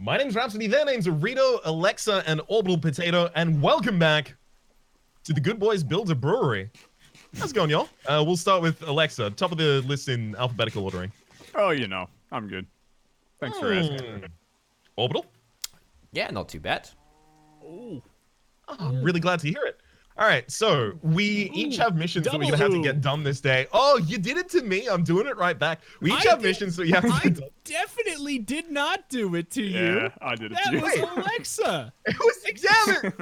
My name's Rhapsody, their names are Rito, Alexa, and Orbital Potato, and welcome back to the Good Boys Build a Brewery. How's it going, y'all? We'll start with Alexa, top of the list in alphabetical ordering. Oh, you know, I'm good. Thanks for asking. Orbital? Yeah, not too bad. Oh, I'm really glad to hear it. All right, so we each have missions that we're going to have to get done this day. Oh, you did it to me. I'm doing it right back. We each have missions that you have to get done. Definitely did not do it to you. Yeah, I did it to you. That was Alexa. It was, damn it.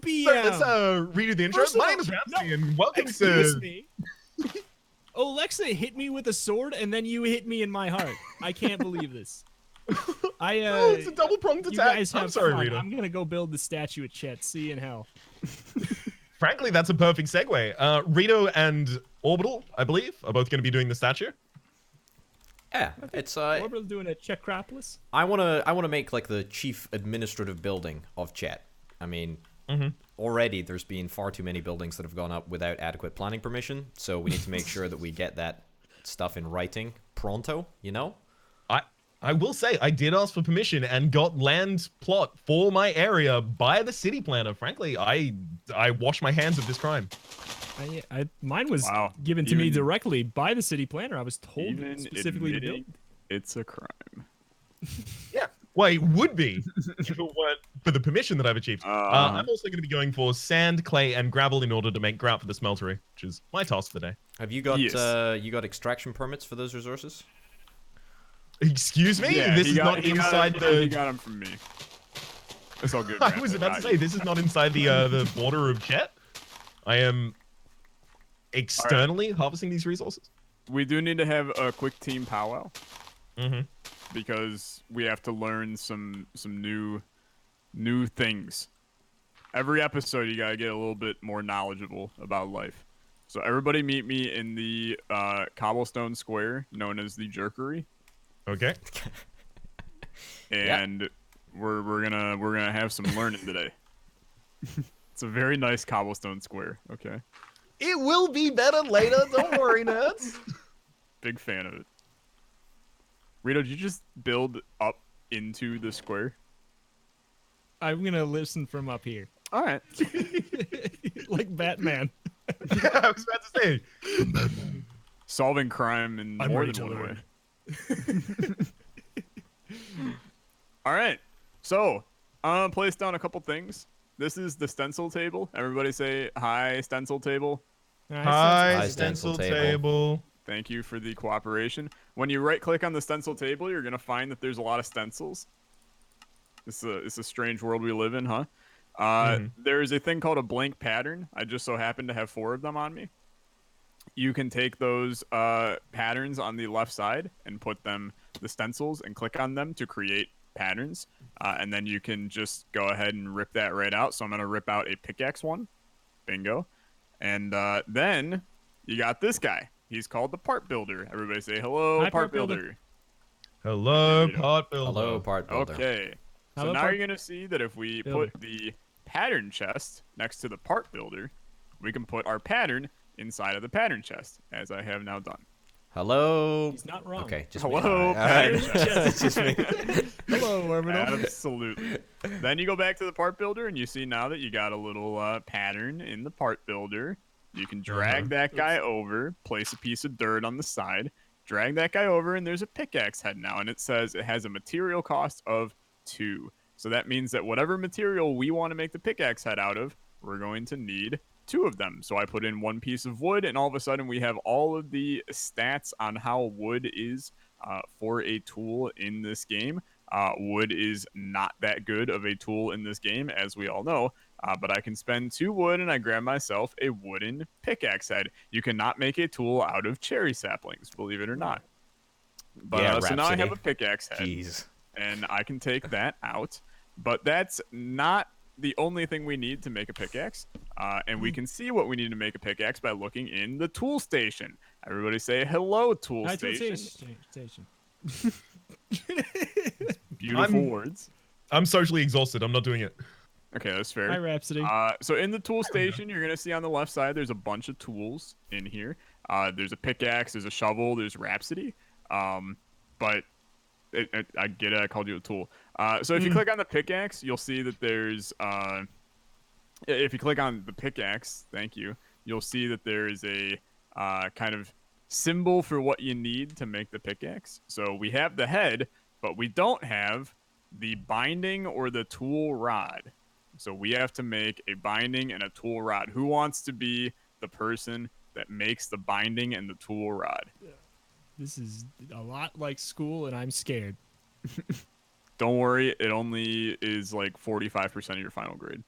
BM. So let's redo the intro. My name is Rhapsody, and welcome to... me. Alexa hit me with a sword, and then you hit me in my heart. I can't believe this. Oh, it's a double-pronged attack. You guys have I'm sorry, fun. Rita. I'm going to go build the statue at Chet. See you in hell. Frankly, that's a perfect segue. Rito and Orbital, I believe, are both going to be doing the statue. Yeah, it's Orbital doing a Checkropolis. I wanna make like the chief administrative building of Chet. I mean, already there's been far too many buildings that have gone up without adequate planning permission, so we need to make sure that we get that stuff in writing pronto, you know? I will say, I did ask for permission and got land plot for my area by the city planner. Frankly, I wash my hands of this crime. Mine was given to me directly by the city planner. I was told specifically to build. It's a crime. Yeah, well, it would be if it weren't for the permission that I've achieved. I'm also going to be going for sand, clay, and gravel in order to make grout for the smeltery, which is my task for the day. Have you got you got extraction permits for those resources? Excuse me? Yeah, this is not inside the... He got them from me. It's all good. I was about to say, this is not inside the border of Chet. I am externally harvesting these resources. We do need to have a quick team powwow. Mm-hmm. Because we have to learn some new things. Every episode, you gotta get a little bit more knowledgeable about life. So everybody meet me in the cobblestone square known as the Jerkery. Okay. And we're gonna have some learning today. It's a very nice cobblestone square. Okay. It will be better later. Don't worry, nerds. Big fan of it. Rito, did you just build up into the square? I'm gonna listen from up here. All right. Like Batman. Yeah, I was about to say. Solving crime in more than one way. All right, so I'm gonna place down a couple things. This is the stencil table. Everybody say hi, stencil table. Hi, stencil table. Thank you for the cooperation. When you right click on the stencil table, you're gonna find that there's a lot of stencils. It's a strange world we live in, huh? There's a thing called a blank pattern. I just so happen to have 4 of them on me. You can take those patterns on the left side and put them, the stencils, and click on them to create patterns. And then you can just go ahead and rip that right out. So I'm going to rip out a pickaxe one. Bingo. And then you got this guy. He's called the part builder. Everybody say hello, hi, part builder. Hello, part builder. Hello, part builder. Okay. So hello, now you're going to see that if we put the pattern chest next to the part builder, we can put our pattern inside of the pattern chest, as I have now done. Hello. He's not wrong. Okay, just hello, me. pattern chest. Just me. Hello, Orbital. Absolutely. Then you go back to the part builder, and you see now that you got a little pattern in the part builder. You can drag that guy over, place a piece of dirt on the side, drag that guy over, and there's a pickaxe head now, and it says it has a material cost of 2. So that means that whatever material we want to make the pickaxe head out of, we're going to need 2 of them. So I put in 1 piece of wood, and all of a sudden we have all of the stats on how wood is for a tool in this game. Wood is not that good of a tool in this game, as we all know, but I can spend 2 wood and I grab myself a wooden pickaxe head. You cannot make a tool out of cherry saplings, believe it or not. But Yeah, so now I Rhapsody. have a pickaxe head. Jeez. And I can take that out. But that's not the only thing we need to make a pickaxe. And we can see what we need to make a pickaxe by looking in the tool station. Everybody say hello, tool station. Beautiful words. I'm socially exhausted. I'm not doing it. Okay, that's fair. Hi, Rhapsody. So in the tool station, you're going to see on the left side, there's a bunch of tools in here. There's a pickaxe, there's a shovel, there's Rhapsody. But I get it. I called you a tool. So if you click on the pickaxe, you'll see that there's if you click on the pickaxe, thank you, you'll see that there is a kind of symbol for what you need to make the pickaxe. So we have the head, but we don't have the binding or the tool rod. So we have to make a binding and a tool rod. Who wants to be the person that makes the binding and the tool rod? This is a lot like school, and I'm scared. Don't worry, it only is like 45% of your final grade.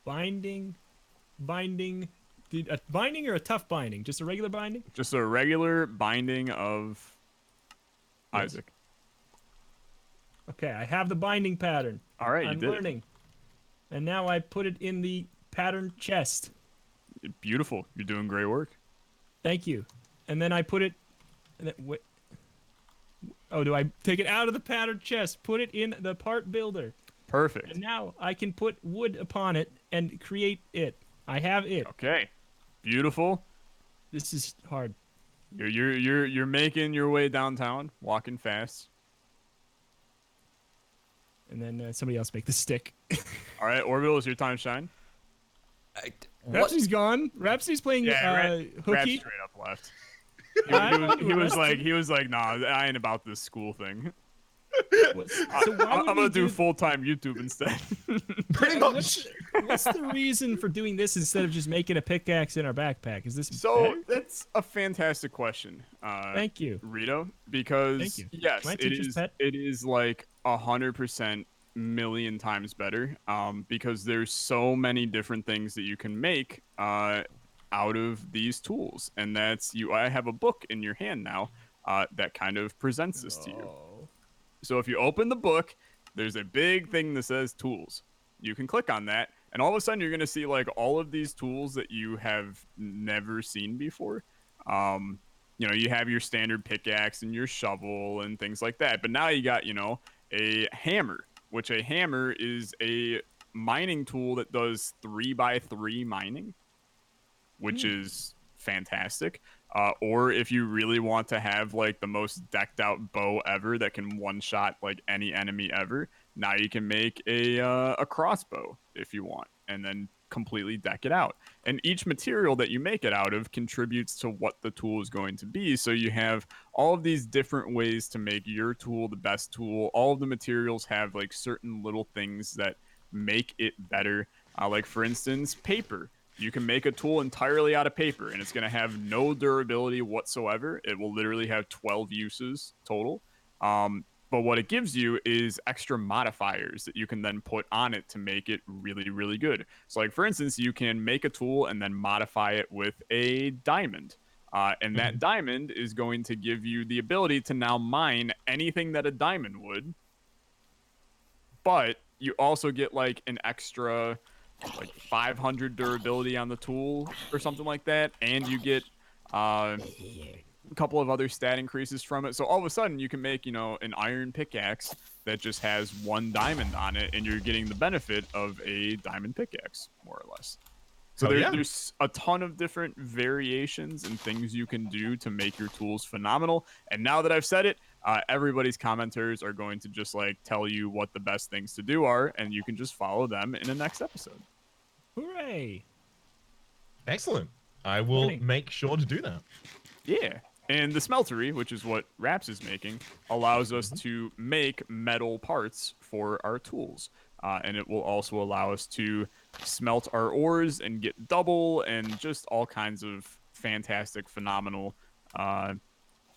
Binding. A binding or a tough binding? Just a regular binding? Just a regular binding of Yes. Isaac. Okay, I have the binding pattern. All right, you I'm did learning. And now I put it in the pattern chest. it. Beautiful. You're doing great work. Thank you. And then I put it. And then, wait. Oh, do I take it out of the pattern chest, put it in the part builder, Perfect. and now I can put wood upon it and create it. I have it. Okay. Beautiful. This is hard. You're making your way downtown, walking fast. And then somebody else make the stick. All right, Orbital, is your time to shine. What? Rhapsody's gone. Rhapsody's playing Rap hooky. straight up left. I want to He was like, nah, I ain't about this school thing. So why I'm would gonna we do full-time YouTube instead. Pretty much. What's the reason for doing this instead of just making a pickaxe in our backpack? Is this So better? that's a fantastic question. Thank you. Rito, because Thank you. yes, My it teacher's is. pet. It is like 100% million times better. Because there's so many different things that you can make out of these tools, and that's you. I have a book in your hand now that kind of presents this to you. So if you open the book, there's a big thing that says tools. You can click on that, and all of a sudden you're gonna see like all of these tools that you have never seen before. You know, you have your standard pickaxe and your shovel and things like that. But now you got, you know, a hammer, which a hammer is a mining tool that does 3x3 mining, which is fantastic. Or if you really want to have like the most decked out bow ever that can one shot like any enemy ever, now you can make a crossbow if you want, and then completely deck it out. And each material that you make it out of contributes to what the tool is going to be. So you have all of these different ways to make your tool the best tool. All of the materials have like certain little things that make it better. Like for instance, paper. You can make a tool entirely out of paper, and it's going to have no durability whatsoever. It will literally have 12 uses total. But what it gives you is extra modifiers that you can then put on it to make it really, really good. So like, for instance, you can make a tool and then modify it with a diamond. And that diamond is going to give you the ability to now mine anything that a diamond would. But you also get like an extra like 500 durability on the tool or something like that, and you get a couple of other stat increases from it. So all of a sudden you can make, you know, an iron pickaxe that just has 1 diamond on it, and you're getting the benefit of a diamond pickaxe, more or less. So there's a ton of different variations and things you can do to make your tools phenomenal. And now that I've said it, everybody's commenters are going to just like tell you what the best things to do are, and you can just follow them in the next episode. Hooray! Excellent. I will Morning. make sure to do that. Yeah. And the smeltery, which is what Raps is making, allows us to make metal parts for our tools. And it will also allow us to smelt our ores and get double and just all kinds of fantastic, phenomenal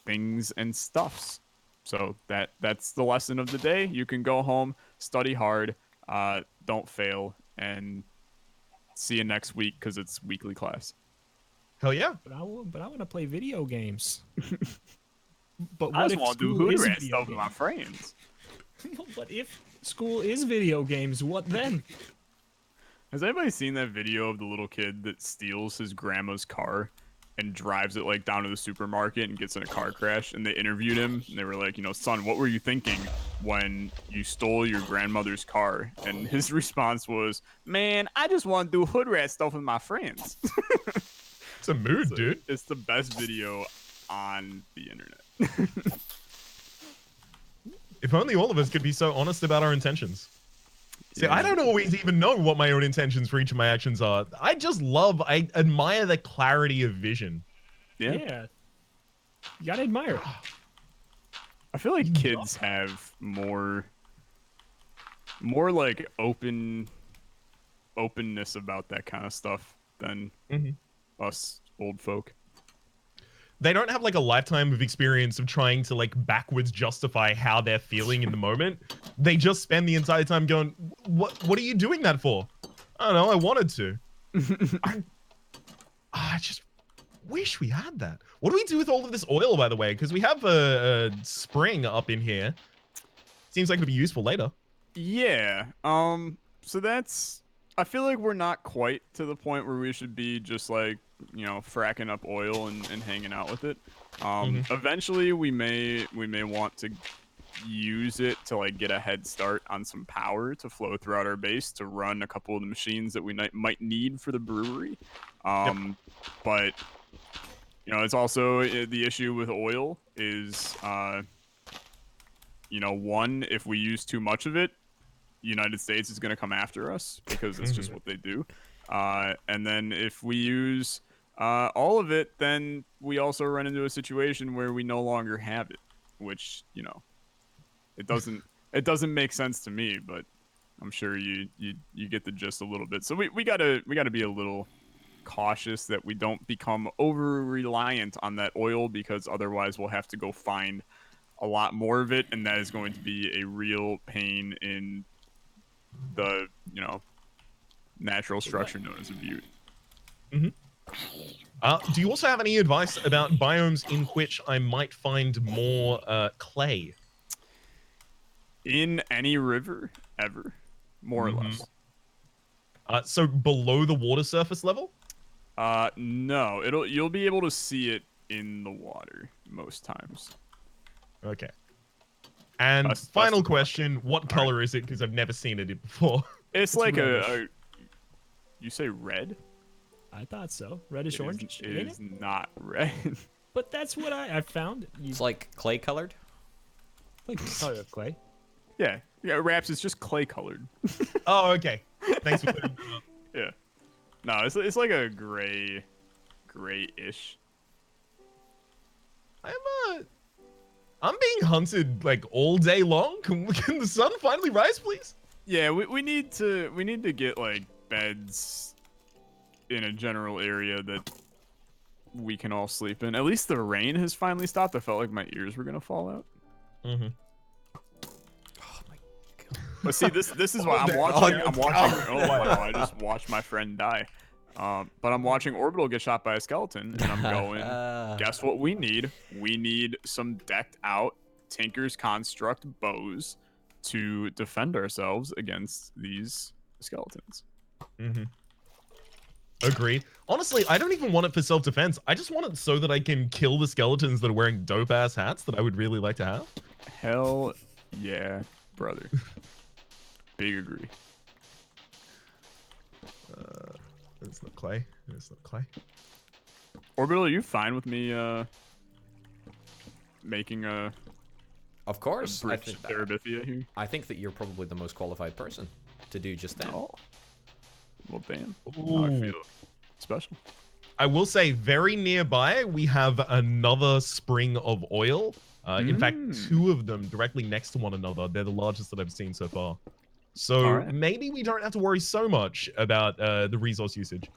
things and stuffs. So that's the lesson of the day. You can go home, study hard, don't fail, and see you next week because it's weekly class. Hell yeah. But I want to play video games. But I what just if want to do school hood is rat video stuff with my games? friends. What if school is video games? What then? Has anybody seen that video of the little kid that steals his grandma's car and drives it like down to the supermarket and gets in a car crash? And they interviewed him, and they were like, you know, son, what were you thinking when you stole your grandmother's car? And his response was, man, I just want to do hood rat stuff with my friends. It's a mood, dude. It's the best video on the internet. If only all of us could be so honest about our intentions. See, Yeah. I don't always even know what my own intentions for each of my actions are. I admire the clarity of vision. Yeah. You gotta admire it. I feel like kids have more like openness about that kind of stuff than us old folk. They don't have like a lifetime of experience of trying to like backwards justify how they're feeling in the moment. They just spend the entire time going, what are you doing that for? I don't know, I wanted to. I just wish we had that. What do we do with all of this oil, by the way? Because we have a spring up in here. Seems like it'll be useful later. Yeah. So that's. I feel like we're not quite to the point where we should be just like, you know, fracking up oil and hanging out with it. Eventually, we may want to use it to like get a head start on some power to flow throughout our base to run a couple of the machines that we might need for the brewery. But you know, it's also the issue with oil is, you know, one, if we use too much of it, United States is going to come after us because it's just what they do. And then if we use all of it, then we also run into a situation where we no longer have it, which, you know, it doesn't make sense to me, but I'm sure you get the gist a little bit. So we gotta be a little cautious that we don't become over reliant on that oil, because otherwise we'll have to go find a lot more of it, and that is going to be a real pain in the, you know, natural structure known as a butte. Do you also have any advice about biomes in which I might find more clay? In any river ever, more or less. So below the water surface level? No, you'll be able to see it in the water most times. Okay. And That's final the question, what color is it? Because I've never seen it before. It's like reddish. You say red? I thought so. Reddish orange. It is not red. But that's what I found. It's like clay colored. Like the color of clay. Yeah, Raps is just clay colored. Oh, okay. Thanks for clearing that up. Yeah. No, it's like a grayish. I'm being hunted like all day long. Can the sun finally rise, please? Yeah, we need to get like beds in a general area that we can all sleep in. At least the rain has finally stopped. I felt like my ears were gonna fall out. Oh my god. But see, this is why I'm watching. Oh my god! I just watched my friend die. But I'm watching Orbital get shot by a skeleton, and I'm going, guess what we need? We need some decked out Tinker's Construct bows to defend ourselves against these skeletons. Agreed. Honestly, I don't even want it for self-defense. I just want it so that I can kill the skeletons that are wearing dope-ass hats that I would really like to have. Hell yeah, brother. Big agree. It's not clay. It's not clay. Orbital, are you fine with me making a Of course. bridge to Terabithia here? I think that you're probably the most qualified person to do just that. Oh. Well, damn. Now I feel special. I will say, very nearby, we have another spring of oil. In fact, two of them directly next to one another. They're the largest that I've seen so far. So maybe we don't have to worry so much about the resource usage.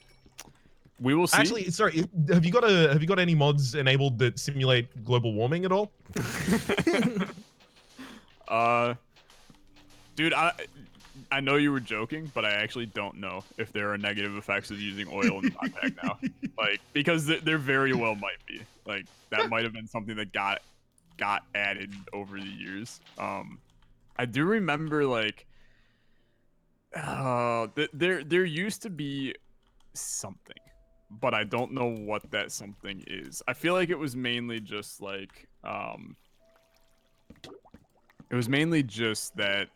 We will see. Actually, sorry, have you got any mods enabled that simulate global warming at all? Dude, I know you were joking, but I actually don't know if there are negative effects of using oil in the backpack now. Like, because there very well might be. Like, that might have been something that got added over the years. I do remember, like, there used to be something, but I don't know what that something is. I feel like it was mainly just like that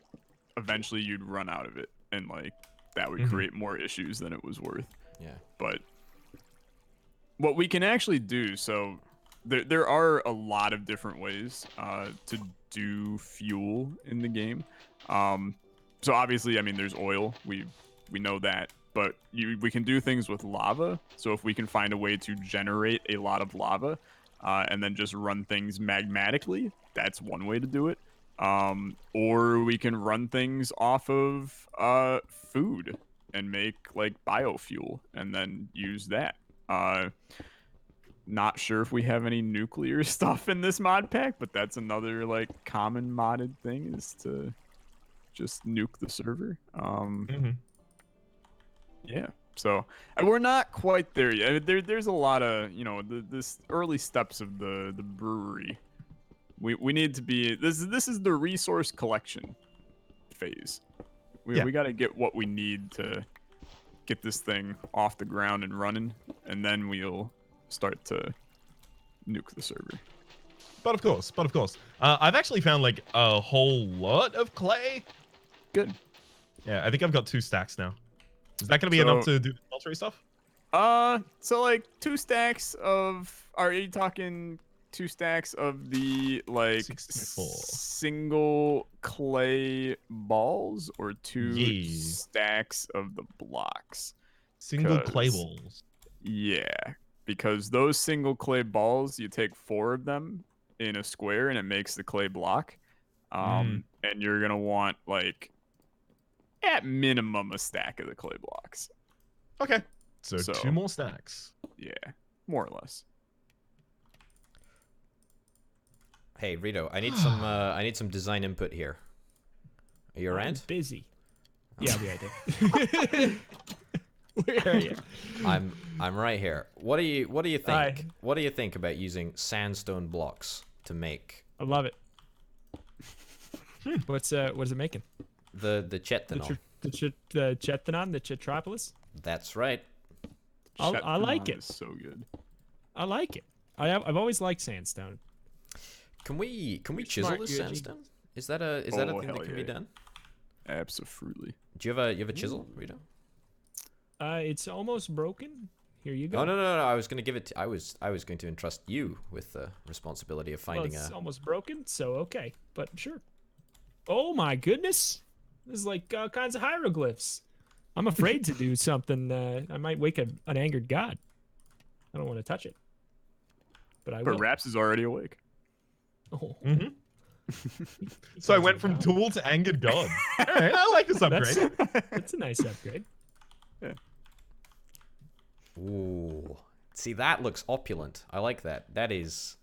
eventually you'd run out of it, and like that would create more issues than it was worth. Yeah. But what we can actually do, so there are a lot of different ways to do fuel in the game. So obviously, I mean, there's oil. We know that, but we can do things with lava. So if we can find a way to generate a lot of lava, and then just run things magmatically, that's one way to do it. Or we can run things off of food and make like biofuel and then use that. Not sure if we have any nuclear stuff in this mod pack, but that's another like common modded thing, is to just nuke the server. Yeah. So we're not quite there yet. There's a lot of, you know, this early steps of the brewery. We need to be, this is the resource collection phase. We got to get what we need to get this thing off the ground and running, and then we'll start to nuke the server. But of course, I've actually found like a whole lot of clay. Good. Yeah, I think I've got 2 stacks now. Is that gonna be enough to do the smeltery stuff? So like 2 stacks of, are you talking 2 stacks of the like 64. single clay balls, or 2 Yeah. stacks of the blocks? Single clay balls. Yeah, because those single clay balls, you take 4 of them in a square and it makes the clay block. And you're gonna want like at minimum a stack of the clay blocks. Okay. So 2 more stacks. Yeah, more or less. Hey Rito, I need some design input here. Are you around? Busy. Yeah, I do. Where are you? I'm right here. What do you think? Hi. What do you think about using sandstone blocks to make I love it. What is it making? the Chethanol? The Chethanon, the Chetropolis? That's right. I like it. Is so good. I like it. I've always liked sandstone. Can we chisel smart, this Yuji. sandstone? Is that a thing hell that can be yeah. done? Absolutely. Do you have a chisel, Rito? It's almost broken. Here you go. Oh no. I was going to give it. I was going to entrust you with the responsibility of Well, finding it's a. almost broken, so okay. But sure. Oh my goodness. This is like all kinds of hieroglyphs. I'm afraid to do something. I might wake an angered god. I don't want to touch it. But I will. But Raps is already awake. Oh. So I went from tool to angered god. All right, I like this upgrade. That's a nice upgrade. Yeah. Ooh, see that looks opulent. I like that. That is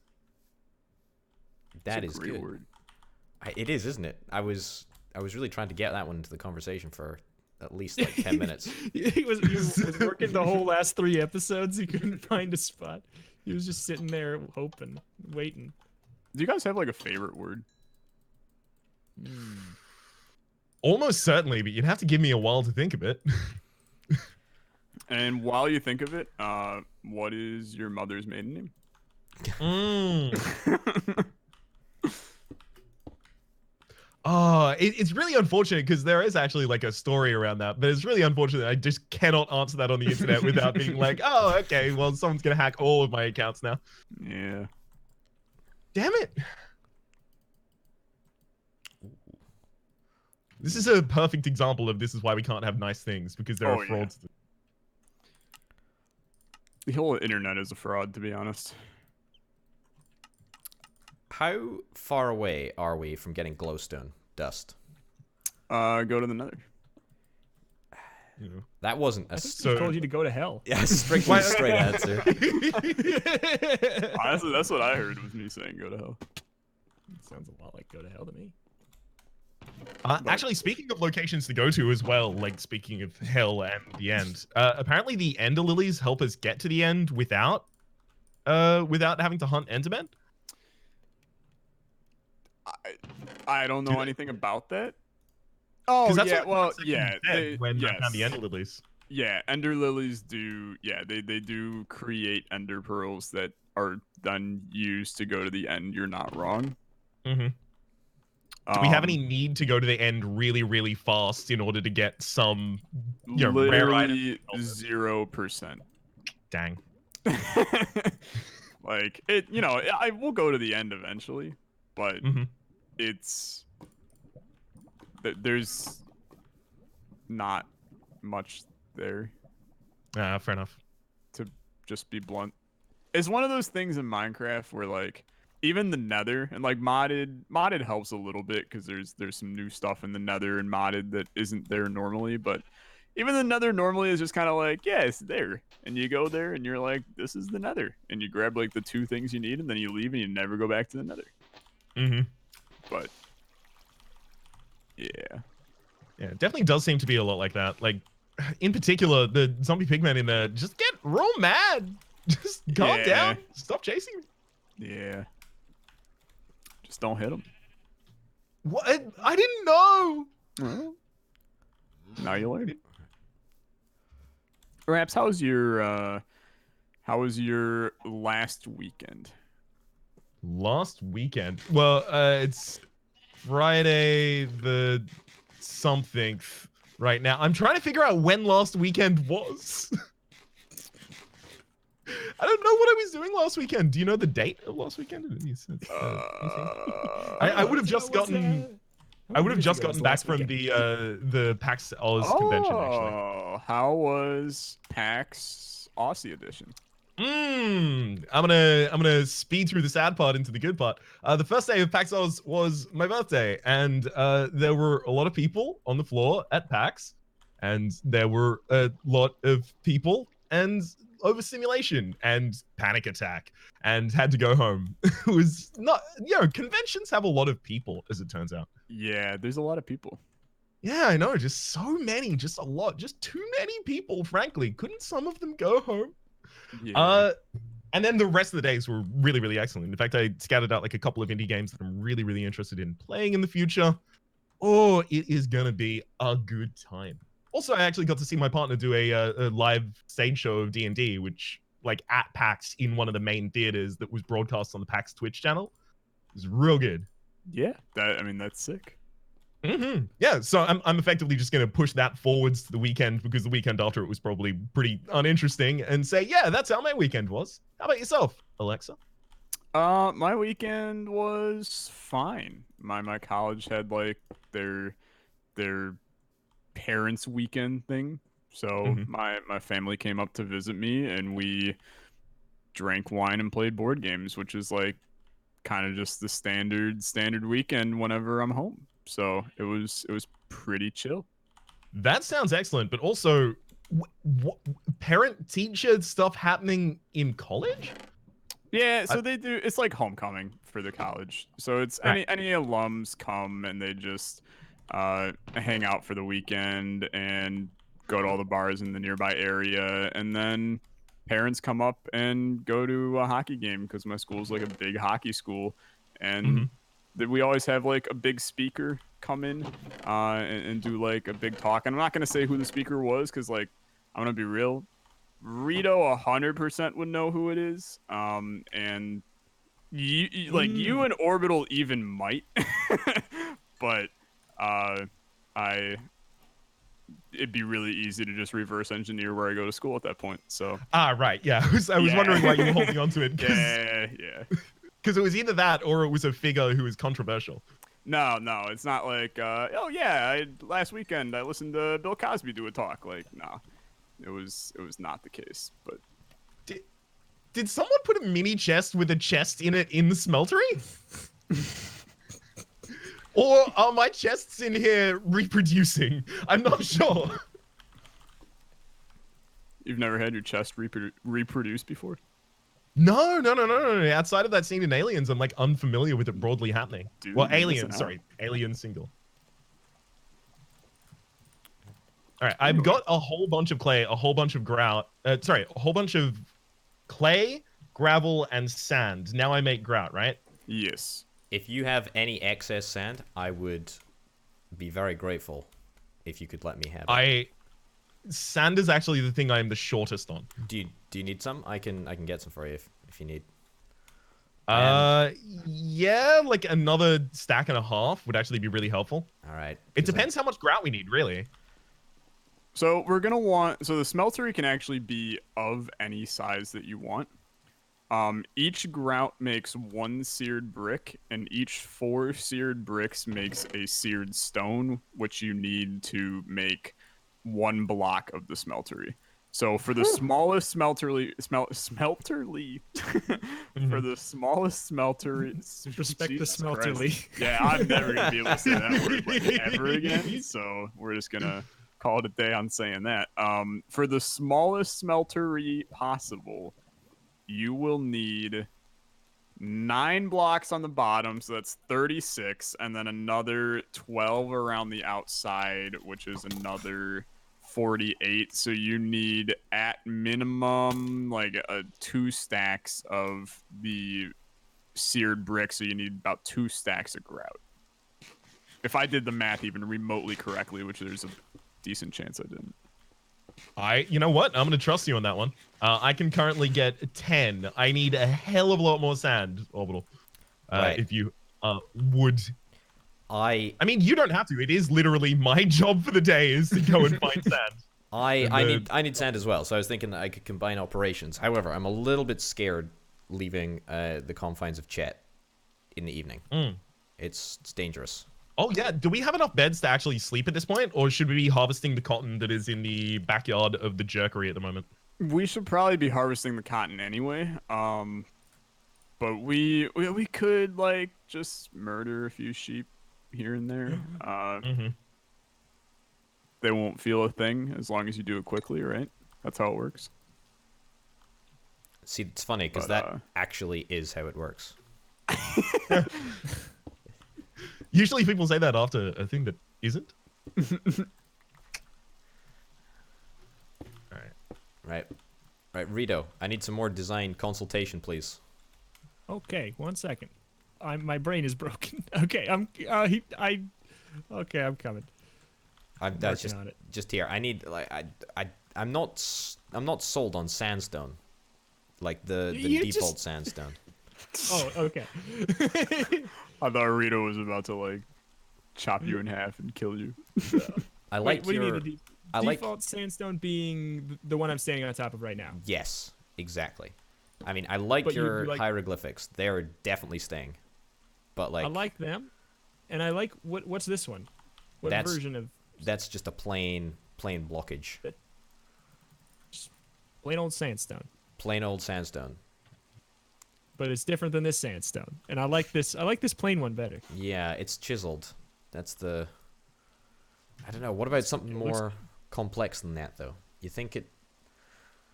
It's a great good. word. It is, isn't it? I was really trying to get that one into the conversation for at least like 10 minutes. he was working the whole last 3 episodes. He couldn't find a spot. He was just sitting there hoping, waiting. Do you guys have like a favorite word? Almost certainly, but you'd have to give me a while to think of it. And while you think of it, what is your mother's maiden name? Oh, it's really unfortunate because there is actually like a story around that, but it's really unfortunate. I just cannot answer that on the internet without being like, oh, okay, well, someone's gonna hack all of my accounts now. Yeah. Damn it. This is a perfect example of this is why we can't have nice things, because there are yeah. frauds. The whole internet is a fraud, to be honest. How far away are we from getting glowstone dust? Go to the nether. You know. That wasn't a I told you to go to hell. yeah, strictly a straight answer. Honestly, that's what I heard was me saying go to hell. Sounds a lot like go to hell to me. Actually, speaking of locations to go to as well, like speaking of hell and the end, apparently the Ender Lilies help us get to the end without having to hunt Endermen. I don't know anything about that. Oh, That's yeah, what well, said yeah. when I Yes. found the Ender Lilies. Yeah, Ender Lilies do, yeah, they do create Ender Pearls that are then used to go to the end. You're not wrong. Mm-hmm. Do we have any need to go to the end really, really fast in order to get some rare items? Literally 0%. Dang. Like it, you know, I will go to the end eventually, but it's there's not much there. Fair enough. To just be blunt, it's one of those things in Minecraft where like even the Nether and like modded helps a little bit because there's some new stuff in the Nether and modded that isn't there normally, but even the Nether normally is just kind of like, yeah, it's there, and you go there and you're like, this is the Nether, and you grab like the 2 things you need and then you leave and you never go back to the Nether. But yeah, it definitely does seem to be a lot like that. Like in particular, the zombie pigmen in there just get real mad. Just calm down. Stop chasing me. Yeah. Just don't hit them. What? I didn't know. Well, now you learn. Raps, how was your last weekend? Last weekend. Well, it's Friday the something right now. I'm trying to figure out when last weekend was. I don't know what I was doing last weekend. Do you know the date of last weekend? I would have just gotten. I would have just gotten back from the PAX Oz convention. Actually. Oh, how was PAX Aussie edition? I'm gonna speed through the sad part into the good part. The first day of PAX Oz was my birthday, and there were a lot of people on the floor at PAX, and there were a lot of people and overstimulation and panic attack, and had to go home. It was not, conventions have a lot of people, as it turns out. Yeah, there's a lot of people. Yeah, I know, just so many, just a lot, just too many people, frankly. Couldn't some of them go home? Yeah. And then the rest of the days were really, really excellent. In fact, I scattered out like a couple of indie games that I'm really, really interested in playing in the future. Oh, it is gonna be a good time. Also, I actually got to see my partner do a live stage show of D&D, which, like, at PAX in one of the main theaters that was broadcast on the PAX Twitch channel. It was real good. Yeah, that's sick. Yeah, so I'm effectively just going to push that forwards to the weekend, because the weekend after it was probably pretty uninteresting, and say, yeah, that's how my weekend was. How about yourself, Alexa? My weekend was fine. My college had like their parents' weekend thing, so my family came up to visit me, and we drank wine and played board games, which is like kind of just the standard weekend whenever I'm home. So it was pretty chill. That sounds excellent, but also, what parent-teacher stuff happening in college? Yeah, so they do. It's like homecoming for the college. So it's any alums come and they just hang out for the weekend and go to all the bars in the nearby area, and then parents come up and go to a hockey game because my school's like a big hockey school, and we always have like a big speaker come in and do like a big talk. And I'm not gonna say who the speaker was because like I'm gonna be real. Rito 100% would know who it is. And you and Orbital even might, but it'd be really easy to just reverse engineer where I go to school at that point. So right, yeah. I was wondering why you were holding on to it. Yeah. Because it was either that or it was a figure who was controversial. No, it's not like last weekend I listened to Bill Cosby do a talk. Like, no, it was not the case. But did someone put a mini chest with a chest in it in the smeltery? Or are my chests in here reproducing? I'm not sure. You've never had your chest reproduce before? No. Outside of that scene in Aliens, I'm like unfamiliar with it broadly happening. Dude, well, Alien single. All right, I've got a whole bunch of clay, a whole bunch of grout. A whole bunch of clay, gravel, and sand. Now I make grout, right? Yes. If you have any excess sand, I would be very grateful if you could let me have it. Sand is actually the thing I am the shortest on. Do you need some? I can get some for you if you need. Yeah, like another stack and a half would actually be really helpful. All right. It depends how much grout we need, really. So we're gonna want. So the smeltery can actually be of any size that you want. Each grout makes 1 seared brick, and each 4 seared bricks makes a seared stone, which you need to make 1 block of the smeltery. So for the smallest smelterly, for the smallest smeltery, Respect the Jesus smelterly. Christ. Yeah, I'm never gonna be able to say that word like ever again. So we're just gonna call it a day on saying that. For the smallest smeltery possible, you will need 9 blocks on the bottom, so that's 36, and then another 12 around the outside, which is another 48. So you need at minimum like 2 stacks of the seared brick, so you need about 2 stacks of grout. If I did the math even remotely correctly, which there's a decent chance I didn't. You know what? I'm gonna trust you on that one. I can currently get 10. I need a hell of a lot more sand, Orbital. Right. If you would. I mean, you don't have to. It is literally my job for the day is to go and find sand. I need sand as well, so I was thinking I could combine operations. However, I'm a little bit scared leaving the confines of Chet in the evening. It's dangerous. Oh yeah, do we have enough beds to actually sleep at this point, or should we be harvesting the cotton that is in the backyard of the jerkery at the moment? We should probably be harvesting the cotton anyway. But we could like just murder a few sheep here and there. They won't feel a thing as long as you do it quickly, right? That's how it works. See, it's funny because that actually is how it works. Usually people say that after a thing that isn't. Right, Rito, I need some more design consultation, please. Okay, 1 second. My brain is broken. Okay, I'm coming. I'm working on it. Just here. I need I'm not sold on sandstone, like the default sandstone. Oh, okay. I thought Rito was about to like chop you in half and kill you. I like What your. do you mean the default sandstone being the one I'm standing on top of right now? Yes, exactly. I mean, I like But your you like- hieroglyphics. They are definitely staying. But like, I like them, and I like what's this one? What That's- version of that's just a plain blockage. plain old sandstone? Plain old sandstone. But it's different than this sandstone, and I like this. I like this plain one better. Yeah, it's chiseled. That's the. I don't know. What about something more complex than that, though? You think it?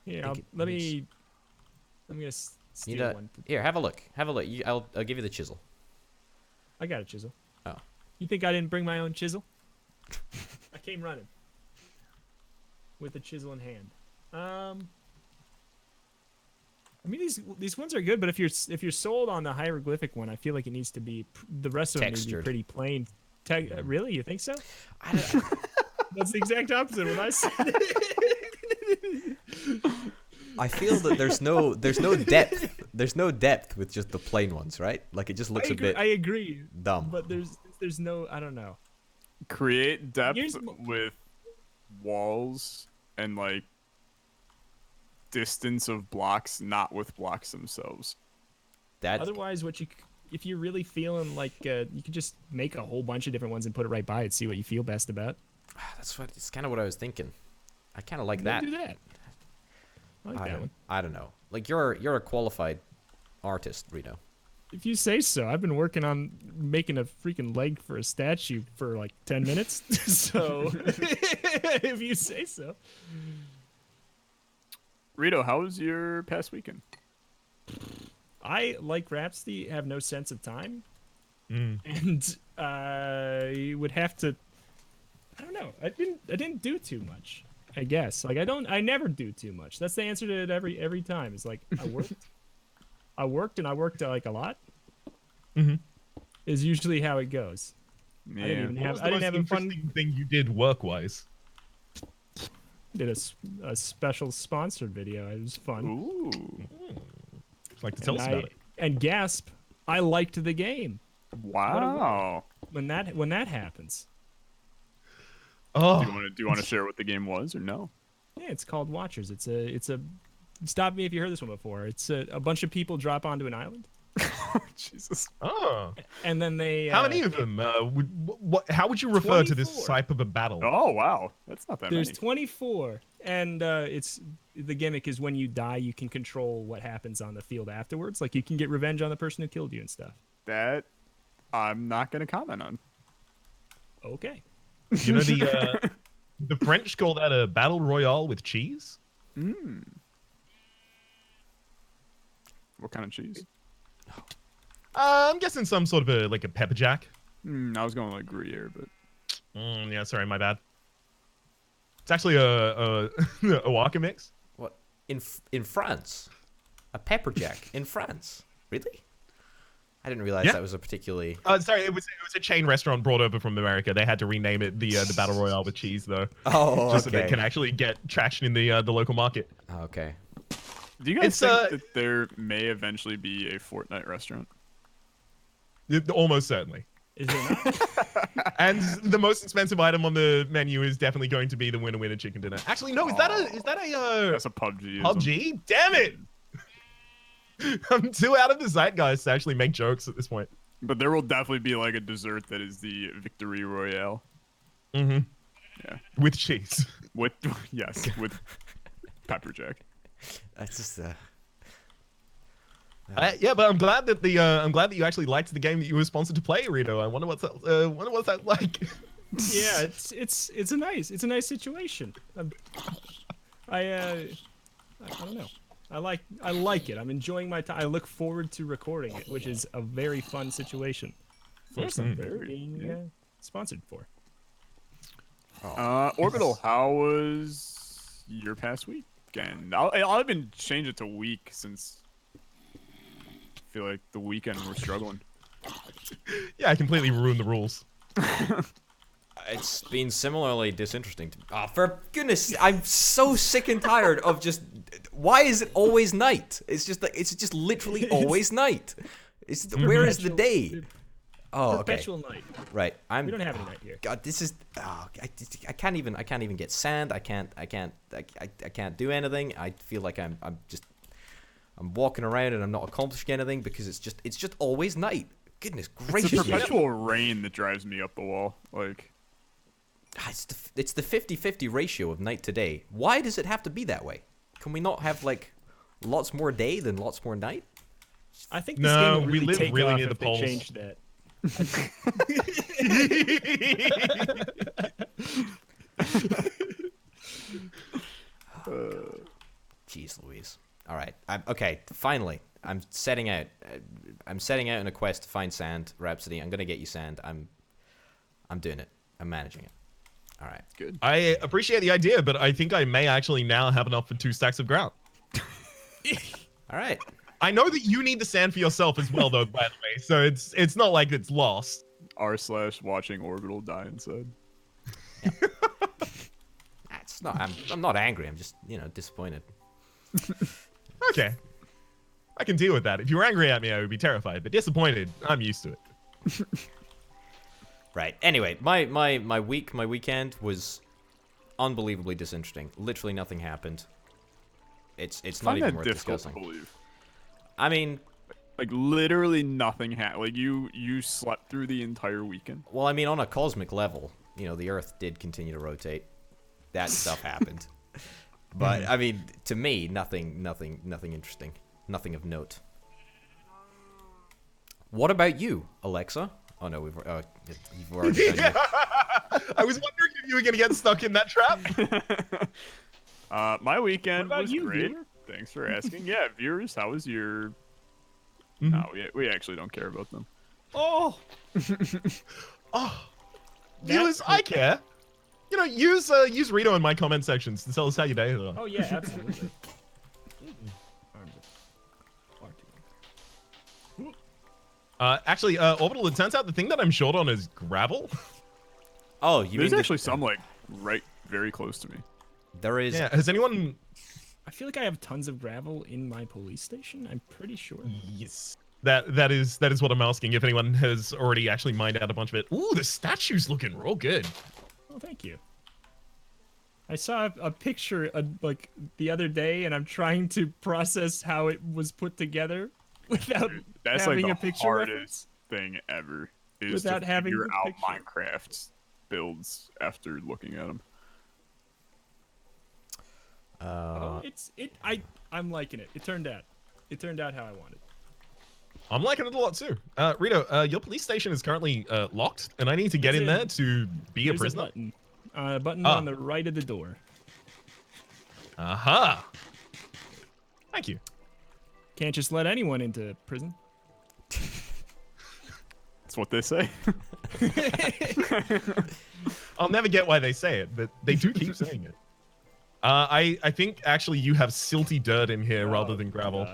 Yeah, let me. I'm gonna steal one. Here, have a look. Have a look. I'll give you the chisel. I got a chisel. Oh. You think I didn't bring my own chisel? I came running with a chisel in hand. I mean these ones are good, but if you're sold on the hieroglyphic one, I feel like it needs to be the rest of them need to be pretty plain. Really, you think so? That's the exact opposite of what I said. I feel that there's no depth. There's no depth with just the plain ones, right? Like it just looks a bit. I agree. Dumb. But there's no. I don't know. Create depth with walls and like distance of blocks, not with blocks themselves. Otherwise, if you're really feeling like you could just make a whole bunch of different ones and put it right by it, see what you feel best about. it's kind of what I was thinking. I kind of like that. Do that. I like that one. I don't know. Like you're a qualified artist, Rito. If you say so. I've been working on making a freaking leg for a statue for like 10 minutes. So if you say so. Rito, how was your past weekend? I, like Rhapsody, have no sense of time. And I would have to. I don't know. I didn't do too much. I guess. Like I never do too much. That's the answer to it every time. It's like I worked. I worked like a lot. Is usually how it goes. Yeah. I didn't have a a fun interesting thing you did work-wise. did a special sponsored video. It was fun. Ooh. Like to tell us about it. And gasp, I liked the game. Wow. When that happens. Oh, Do you want to share what the game was or no? Yeah, it's called Watchers. It's a stop me if you heard this one before. It's a bunch of people drop onto an island, Jesus. Oh. and then they. How many of them? How would you refer to this 24. type of a battle? Oh wow, that's not that There's many. 24, and it's the gimmick is when you die, you can control what happens on the field afterwards. Like you can get revenge on the person who killed you and stuff. That I'm not gonna comment on. Okay. You know the French call that a battle royale with cheese. What kind of cheese? I'm guessing some sort of like a pepper jack. I was going like Gruyere, but Yeah, sorry, my bad. It's actually a Waka mix. What? In France? A pepper jack in France? Really? I didn't realize that was a particularly... Sorry, it was a chain restaurant brought over from America. They had to rename it the battle royale with cheese though. Oh, just so they can actually get traction in the local market. Okay. do you guys think that there may eventually be a Fortnite restaurant? Almost certainly. Is there not? And the most expensive item on the menu is definitely going to be the winner chicken dinner. Actually, no, is that a That's a PUBG. PUBG? Damn it! I'm too out of the zeitgeist to actually make jokes at this point. But there will definitely be like a dessert that is the victory royale. Mm-hmm. Yeah. With cheese. With with pepper jack. That's just... Yeah, but I'm glad that I'm glad that you actually liked the game that you were sponsored to play, Rito. I wonder what's that like. Yeah, it's a nice situation. I don't know. I like it. I'm enjoying my time. I look forward to recording it, which is a very fun situation for something being sponsored for. Orbital, how was your past weekend? I'll even change it to week since I feel like the weekend we're struggling. Yeah, I completely ruined the rules. It's been similarly disinteresting to me. Oh, for goodness, I'm so sick and tired of just... Why is it always night? It's just literally always night. Where is the day? Oh, okay. Perpetual night. Right. We don't have any night here. God, this is... I can't even get sand. I can't do anything. I feel like I'm walking around and I'm not accomplishing anything because it's just always night. Goodness gracious. It's the perpetual rain that drives me up the wall. Like, it's the 50-50 ratio of night to day. Why does it have to be that way? Can we not have like lots more day than lots more night? I think this game will really live take really off near the if they poles. changed that. Jeez Louise. All right. Okay, finally. I'm setting out on a quest to find sand, Rhapsody. I'm going to get you sand. I'm doing it. I'm managing it. All right. good. I appreciate the idea, but I think I may actually now have enough for 2 stacks of ground. All right. I know that you need the sand for yourself as well, though, by the way. So it's not like it's lost. r/watching Orbital die inside. It's not I'm not angry. I'm just, disappointed. Okay. I can deal with that. If you were angry at me, I would be terrified. But disappointed, I'm used to it. Right. Anyway, my weekend was unbelievably disinteresting. Literally nothing happened. It's not even worth difficult discussing. to believe. I mean, Like literally nothing happened. Like you slept through the entire weekend. well, I mean, on a cosmic level, the Earth did continue to rotate. That stuff happened. But I mean, to me, nothing interesting, nothing of note. What about you, Alexa? Oh no, you've already done it. I was wondering if you were going to get stuck in that trap. My weekend What about was you, great. viewer? Thanks for asking. Yeah, viewers, how was your? No, we actually don't care about them. Oh, Viewers, I care. Use Rito in my comment sections to tell us how your day is. oh yeah, absolutely. Actually, Orbital, it turns out the thing that I'm short on is gravel. Oh, you There's mean actually some like right very close to me. there is? Yeah, has anyone... I feel like I have tons of gravel in my police station. I'm pretty sure. Yes. That is what I'm asking, if anyone has already actually mined out a bunch of it. Ooh, the statue's looking real good. Oh, thank you. I saw a picture like the other day, and I'm trying to process how it was put together without That's having like a the picture hardest reference. thing ever. Is Without to having figure the out picture. Minecraft builds after looking at them. Oh, I'm liking it. It turned out how I wanted. I'm liking it a lot too. Rito, your police station is currently locked, and I need to get in there to be a There's prisoner. a button Ah. on the right of the door. Aha! Thank you. Can't just let anyone into prison. That's what they say. I'll never get why they say it, but they do keep saying it. I think actually you have silty dirt in here rather than gravel.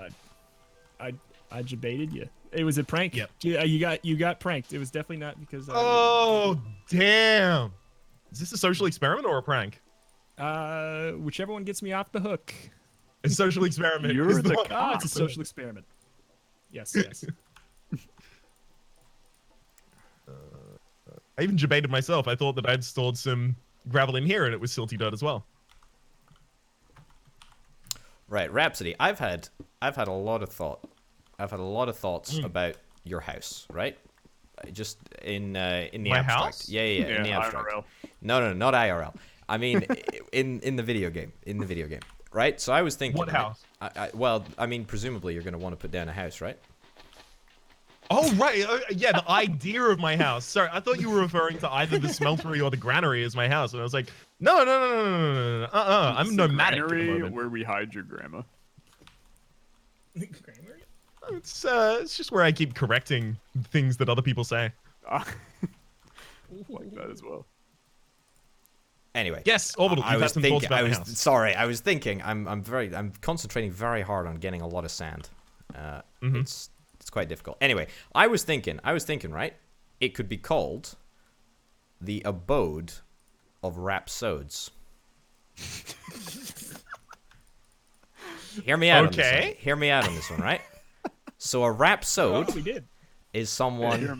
I debated you. It was a prank. Yep. You got pranked. It was definitely not because. Oh damn! Is this a social experiment or a prank? Whichever one gets me off the hook. A social experiment. You're is the one- Oh, it's a social experiment. Yes, yes. I even debated myself. I thought that I'd stored some gravel in here, and it was silty dirt as well. Right, Rhapsody. I've had a lot of thought. I've had a lot of thoughts about your house. Right, just in the My abstract. house? Yeah, in the abstract. IRL. No, not IRL. I mean, in the video game. Right. So I was thinking. What house? Well, I mean, presumably you're going to want to put down a house, right? Oh right, yeah, the idea of my house. Sorry, I thought you were referring to either the smeltery or the granary as my house, and I was like, no. I'm It's nomadic the at the granary moment. where we hide your grandma. It's just where I keep correcting things that other people say. Like that as well. Anyway. Yes, Orbital. I You've had was some thoughts thinking. about I my was house. sorry. I was thinking. I'm concentrating very hard on getting a lot of sand. It's quite difficult. Anyway, I was thinking. Right, it could be called the abode of Rhapsodes. Hear me out. Okay. On this one. Hear me out on this one. Right. So a rhapsode We did. is someone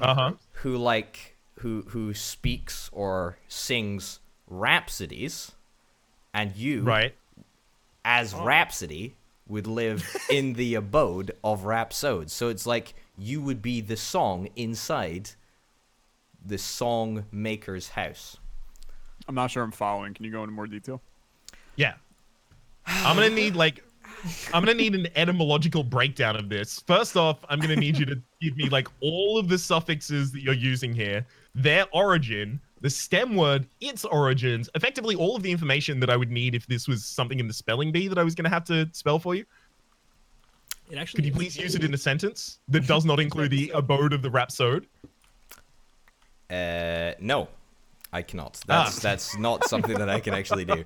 who speaks or sings rhapsodies, and you, Right. as Rhapsody, would live in the abode of Rhapsodes. So it's like you would be the song inside the song maker's house. I'm not sure I'm following. Can you go into more detail? Yeah. I'm gonna need an etymological breakdown of this. First off, I'm gonna need you to give me like all of the suffixes that you're using here, their origin, the stem word, its origins, effectively all of the information that I would need if this was something in the spelling bee that I was gonna have to spell for you. It actually. Could you please use it in a sentence that does not include the abode of the rhapsode? No, I cannot. That's not something that I can actually do.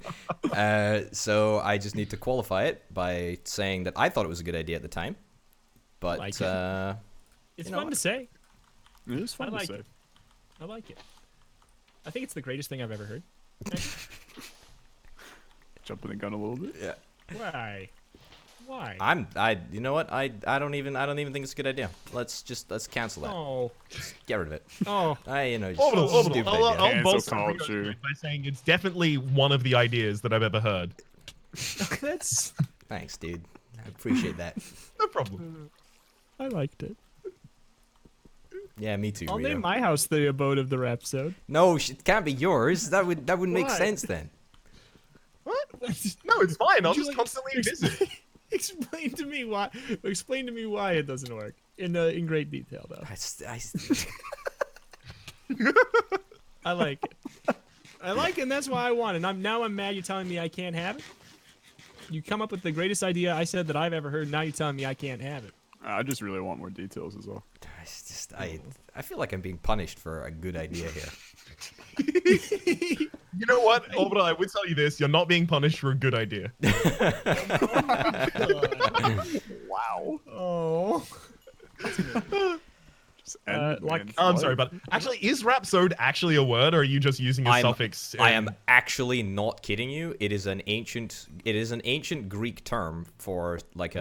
So I just need to qualify it by saying that I thought it was a good idea at the time, but Like you It's know fun what? to say. It is fun I like to say. it. I like it. I think it's the greatest thing I've ever heard. Jumping the gun a little bit. Yeah. Why? Why? You know what? I don't even think it's a good idea. Let's cancel that. Oh. Get rid of it. Oh. Just Orbital. stupid I'll idea. I'll Cancel bolster culture. by saying it's definitely one of the ideas that I've ever heard. That's. Thanks, dude. I appreciate that. No problem. I liked it. Yeah, me too. I'll Rito. name my house the abode of the rhapsode. No, it can't be yours. That wouldn't make Why? sense then. What? No, it's fine. I'll Would you just like- constantly visit. Explain to me why. Explain to me why it doesn't work in great detail, though. I like it. I like it, and that's why I want it. I'm mad. You're telling me I can't have it. You come up with the greatest idea I said that I've ever heard. Now you're telling me I can't have it. I just really want more details as well. It's just I feel like I'm being punished for a good idea here. You know what, Orbital? I would tell you this: you're not being punished for a good idea. Wow. Oh. Just end like- man's I'm life. sorry, but actually, is rhapsode actually a word, or are you just using a suffix? I am actually not kidding you. It is an ancient Greek term for like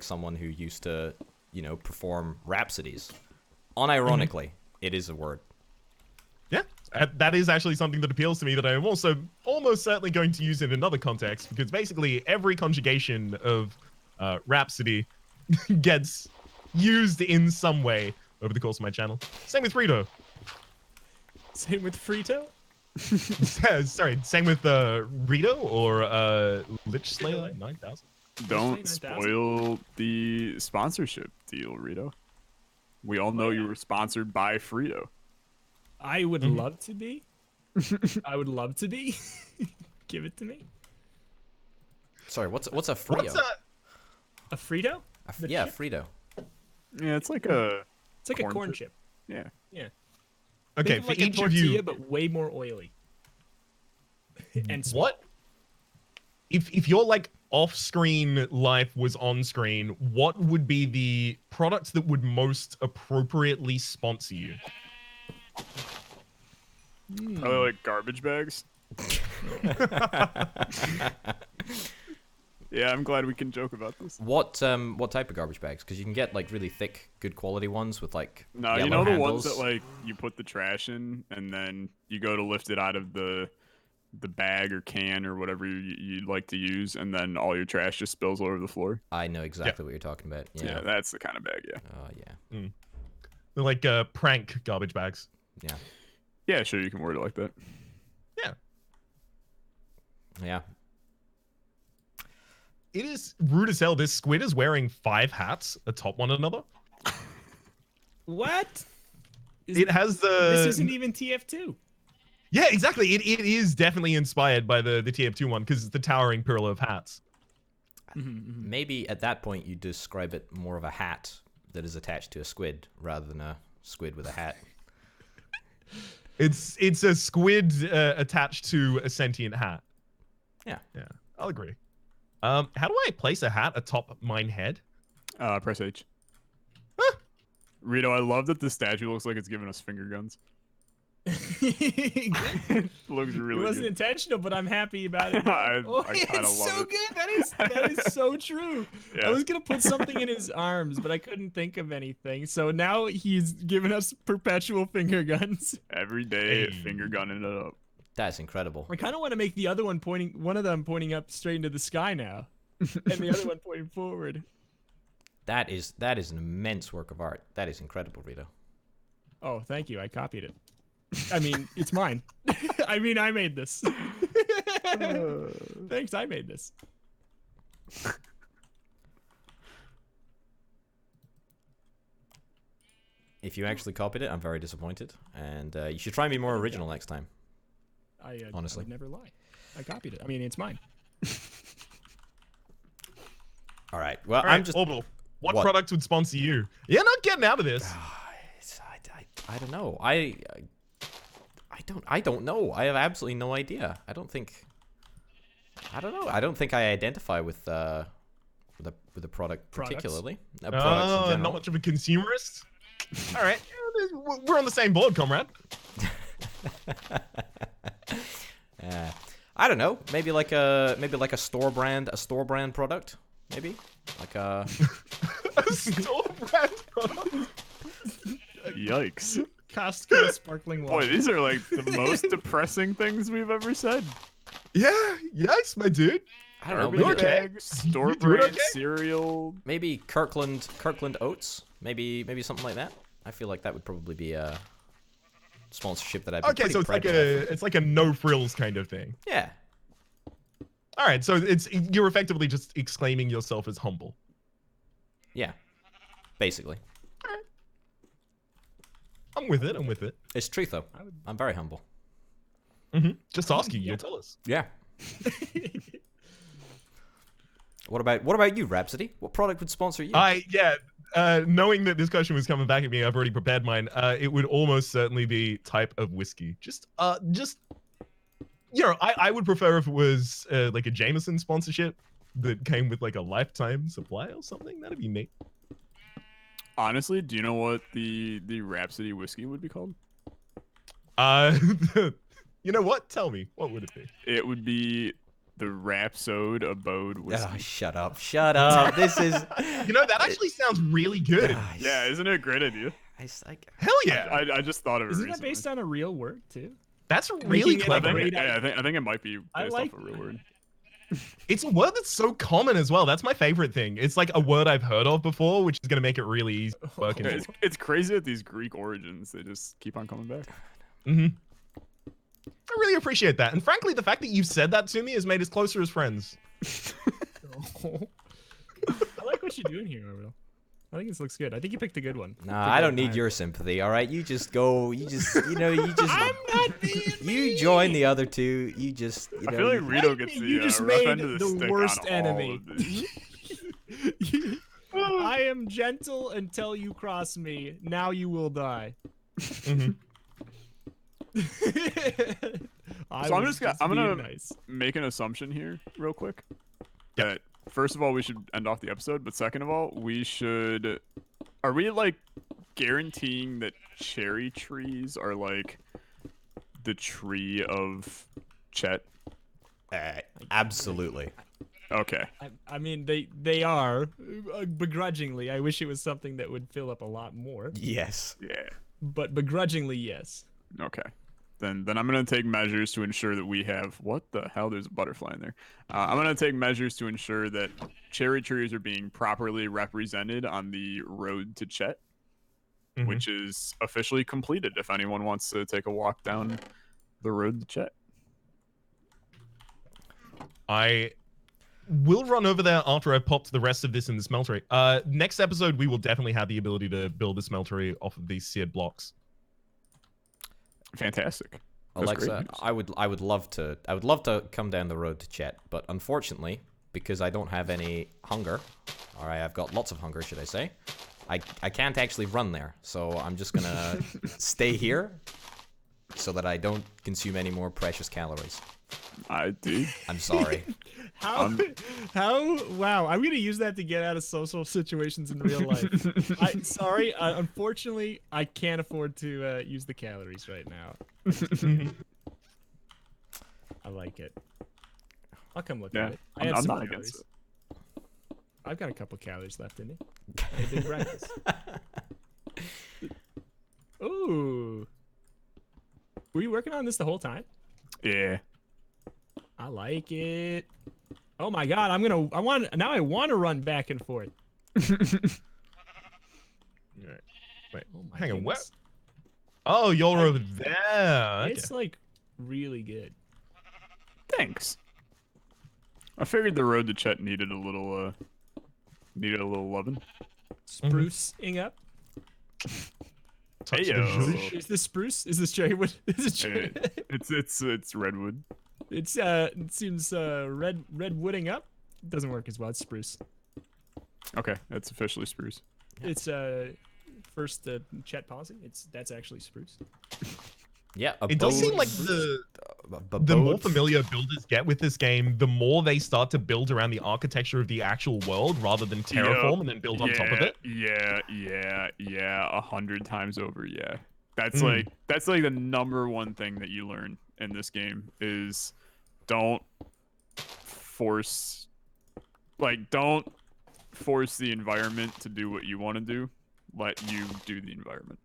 someone who used to, perform rhapsodies. Unironically, it is a word. Yeah, That is actually something that appeals to me that I'm also almost certainly going to use in another context, because basically every conjugation of Rhapsody gets used in some way over the course of my channel. Same with Frito. Same with Frito. Sorry, same with Rito or Lich Slayer 9000. Don't 9,000? spoil the sponsorship deal, Rito. We all know you were sponsored by Frito. I would love to be. I would love to be. Give it to me. Sorry, what's a Frito? What's A Frito? The Yeah, chip? Frito. Yeah, it's like a It's like a Corn corn chip? chip. yeah. Yeah. Okay, Think of for like a each of tortilla, you, but way more oily. And small. what if your like off-screen life was on screen, what would be the products that would most appropriately sponsor you? Probably like garbage bags. Yeah, I'm glad we can joke about this. What type of garbage bags? Because you can get like really thick, good quality ones with like No, you yellow know the handles. ones that like you put the trash in and then you go to lift it out of the bag or can or whatever you like to use, and then all your trash just spills all over the floor. I know exactly what you're talking about. Yeah, Yeah. that's the kind of bag. Yeah. Oh yeah. They're like prank garbage bags. Yeah. Yeah, sure, you can word it like that. Yeah. Yeah. It is rude as hell. This squid is wearing 5 hats atop one another. What? It has the. This isn't even TF2. Yeah, exactly. It is definitely inspired by the TF2 one because it's the towering pillar of hats. Maybe at that point you describe it more of a hat that is attached to a squid rather than a squid with a hat. It's a squid attached to a sentient hat. Yeah. Yeah, I'll agree. How do I place a hat atop mine head? Press H. Rito, I love that the statue looks like it's giving us finger guns. It Looks really wasn't good. intentional, but I'm happy about it. I Oh, kind of it's love so it. good. That is so true. Yeah. I was gonna put something in his arms, but I couldn't think of anything. So now he's giving us perpetual finger guns. Every day, Hey. finger gunning it up. That's incredible. I kind of want to make the other one one of them pointing up straight into the sky now, and the other one pointing forward. That is an immense work of art. That is incredible, Rito. Oh, thank you. I copied it. I mean, it's mine. I mean, I made this. Thanks, I made this. If you actually copied it, I'm very disappointed. And you should try and be more original next time. Honestly. I would never lie. I copied it. I mean, it's mine. All right. Well, All right, I'm just. Orbital, what What? product would sponsor you? You're not getting out of this. I don't know. I don't know. I have absolutely no idea. I don't know. I don't think I identify with the product Products? products in general. Not much of a consumerist. All right, we're on the same board, comrade. I don't know. Maybe like a store brand product. Maybe like a. A store brand product. Yikes. Costco sparkling water. Boy, these are like the most depressing things we've ever said. Yeah, yikes, my dude. I don't know. Garbage Maybe, okay? bag, store You doing brand okay? cereal. maybe Kirkland Oats. Maybe something like that. I feel like that would probably be a sponsorship that I'd be Okay, pretty so proud to have. it's like a no frills kind of thing. Yeah. All right, so you're effectively just exclaiming yourself as humble. Yeah. Basically. I'm with it. I'm with it. It's truth though. I'm very humble. Just asking you. Tell us. Yeah. What about you, Rhapsody? What product would sponsor you? Knowing that this question was coming back at me, I've already prepared mine. It would almost certainly be type of whiskey. I would prefer if it was like a Jameson sponsorship that came with like a lifetime supply or something. That'd be neat. Honestly, do you know what the Rhapsody whiskey would be called? You know what? Tell me. What would it be? It would be the Rhapsode Abode whiskey. Oh, shut up. Shut up. This is. You know, that actually sounds really good. Yeah, isn't it a great idea? Hell yeah. I just thought of it Isn't recently. that based on a real word too? That's really Making it a clever. great I think it might be I based like off a real that. word. It's a word that's so common as well. That's my favorite thing. It's like a word I've heard of before, which is going to make it really easy to work Yeah, into. it's crazy that these Greek origins, they just keep on coming back. I really appreciate that. And frankly, the fact that you've said that to me has made us closer as friends. I like what you're doing here, Orbital. I think this looks good. I think you picked a good one. Nah, I don't need your sympathy, alright? You just go, you just, you know, you just... I'm not being You join the other two, you just, you know... I feel like Rito gets You the just rough made end of the the stick worst on enemy. all of these. I am gentle until you cross me. Now you will die. So I'm gonna nice. make an assumption here real quick. That first of all, we should end off the episode, but second of all, are we like guaranteeing that cherry trees are like the tree of Chet? Absolutely. Okay. I mean, they are begrudgingly. I wish it was something that would fill up a lot more, Yes. Yeah. but begrudgingly, yes. Okay. Then I'm gonna take measures to ensure that we have what the hell? There's a butterfly in there. I'm gonna take measures to ensure that cherry trees are being properly represented on the road to Chet, which is officially completed. If anyone wants to take a walk down the road to Chet, I will run over there after I've popped the rest of this in the smeltery. Next episode, we will definitely have the ability to build the smeltery off of these seared blocks. fantastic. That's great Alexa, news. I would love to come down the road to Chet, but unfortunately, because I don't have any hunger, or I've got lots of hunger, should I say, I can't actually run there. So I'm just gonna stay here so that I don't consume any more precious calories. I do. I'm sorry. How? Wow! I'm gonna use that to get out of social situations in real life. Sorry. Unfortunately, I can't afford to use the calories right now. I like it. I'll come look at it. I have I'm some not calories. against it. I've got a couple calories left in me. I had a big breakfast. Ooh. Were you working on this the whole time? Yeah. I like it. Oh my god, I want to run back and forth. Alright. Wait, Oh my hang on, what? goodness. Oh, you're over there. Okay. It's like really good. Thanks. I figured the road to Chet needed a little loving. Sprucing up. Touch the Heyo. zhoosh. Is this spruce? Is this cherry wood? Is it cherry? It's redwood. It seems red wooding up. Doesn't work as well. It's spruce. Okay, that's officially spruce. It's first Chet policy. That's actually spruce. Yeah, It does seem like the more familiar builders get with this game, the more they start to build around the architecture of the actual world rather than terraform and then build on top of it. Yeah, 100 times over. Yeah, that's like the number one thing that you learn in this game is don't force the environment to do what you want to do. Let you do the environment.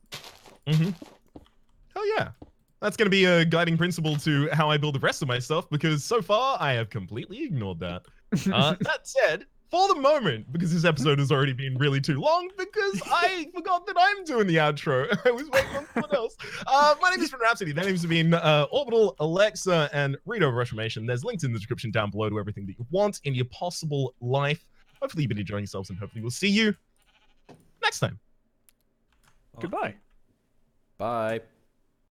Hell yeah. That's going to be a guiding principle to how I build the rest of my stuff, because so far I have completely ignored that. That said, for the moment, because this episode has already been really too long, because I forgot that I'm doing the outro. I was waiting on someone else. My name is Fred Rhapsody. Their names have been Orbital, Alexa, and Rito Reformation. There's links in the description down below to everything that you want in your possible life. Hopefully you've been enjoying yourselves, and hopefully we'll see you next time. Goodbye. Bye.